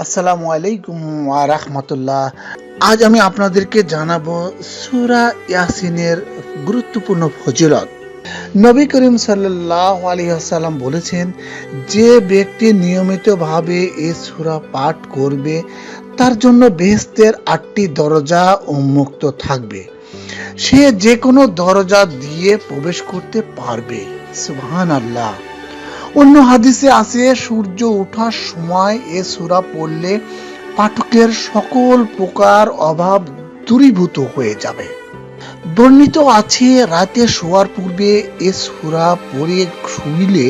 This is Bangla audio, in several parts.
আসসালামু আলাইকুম ওয়া রাহমাতুল্লাহ। আজ আমি আপনাদেরকে জানাবো সূরা ইয়াসিনের গুরুত্বপূর্ণ ফজিলত। নবী করিম সাল্লাল্লাহু আলাইহি ওয়াসাল্লাম বলেছেন, যে ব্যক্তি নিয়মিতভাবে এই সূরা পাঠ করবে তার জন্য বেহেশতের ৮টি দরজা উন্মুক্ত থাকবে। সে যে কোনো দরজা দিয়ে প্রবেশ করতে পারবে। সুবহানাল্লাহ। অন্য হাদিসে আছে, সূর্য ওঠার সময় এ সূরা পড়লে পাঠকের সকল প্রকার অভাব দূরীভূত হয়ে যাবে। বর্ণিত আছে, রাতে শোয়ার পূর্বে এ সূরা পড়ে শুইলে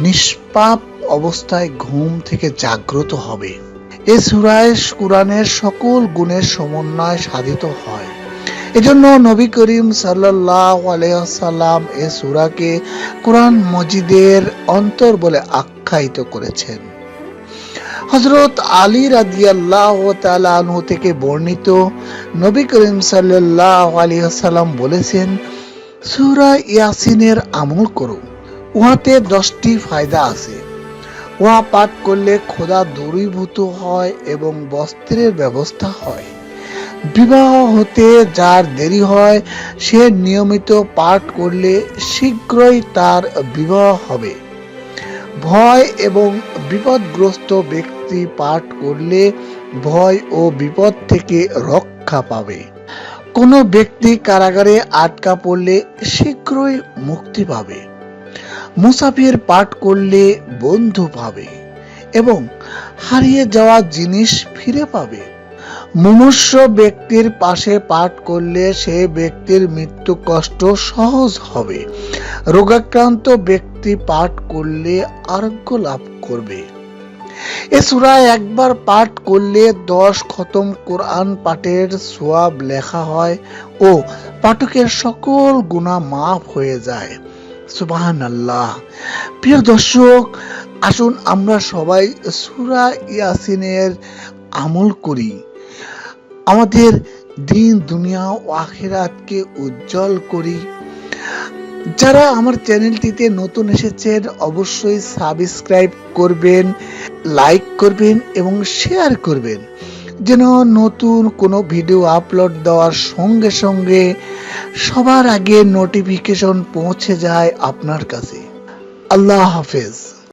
নিষ্পাপ অবস্থায় ঘুম থেকে জাগ্রত হবে। এ সূরায় কুরআনের সকল গুণের সমন্বয় সাধিত হয়। এজন্য নবী করিম সাল্লাল্লাহু আলাইহি ওয়াসাল্লাম এ সূরাকে কুরআন মজিদের অন্তর বলে আখ্যায়িত করেছেন। হযরত আলী রাদিয়াল্লাহু তাআলা আনহু থেকে বর্ণিত, নবী করিম সাল্লাল্লাহু আলাইহি ওয়াসাল্লাম বলেছেন, সূরা ইয়াসিনের আমল করো, উহাতে 10টি ফায়দা আছে। উহা পাঠ করলে ক্ষুধা দূরীভূত হয় এবং বস্ত্রের ব্যবস্থা হয়। বিবাহ হতে যার দেরি হয়, সে নিয়মিত পাঠ করলে শীঘ্রই তার বিবাহ হবে। ভয় এবং বিপদগ্রস্ত ব্যক্তি পাঠ করলে ভয় ও বিপদ থেকে রক্ষা পাবে। কোনো ব্যক্তি কারাগারে আটকা পড়লে শীঘ্রই মুক্তি পাবে। মুসাফির পাঠ করলে বন্ধু পাবে এবং হারিয়ে যাওয়া জিনিস ফিরে পাবে। মুমূর্ষ ব্যক্তির পাশে পাঠ করলে সে ব্যক্তির মৃত্যু কষ্ট সহজ হবে। রোগাক্রান্ত ব্যক্তি পাঠ করলে আরোগ্য লাভ করবে। এ সূরা একবার পাঠ করলে 10 খতম কোরআন পাঠের সওয়াব লেখা হয় ও পাঠকের সকল গুনাহ মাফ হয়ে যায়। সুবহানাল্লাহ। প্রিয় দর্শক, আসুন আমরা সবাই সূরা ইয়াসিনের আমল করি। আমাদের দিন দুনিয়া ও আখিরাতকে উজ্জ্বল করি। যারা আমার চ্যানেলটিতে নতুন এসেছেন অবশ্যই সাবস্ক্রাইব করবেন, লাইক করবেন এবং শেয়ার করবেন, যেন নতুন কোনো ভিডিও আপলোড দেওয়ার সঙ্গে সঙ্গে সবার আগে নোটিফিকেশন পৌঁছে যায় আপনার কাছে। আল্লাহ হাফেজ।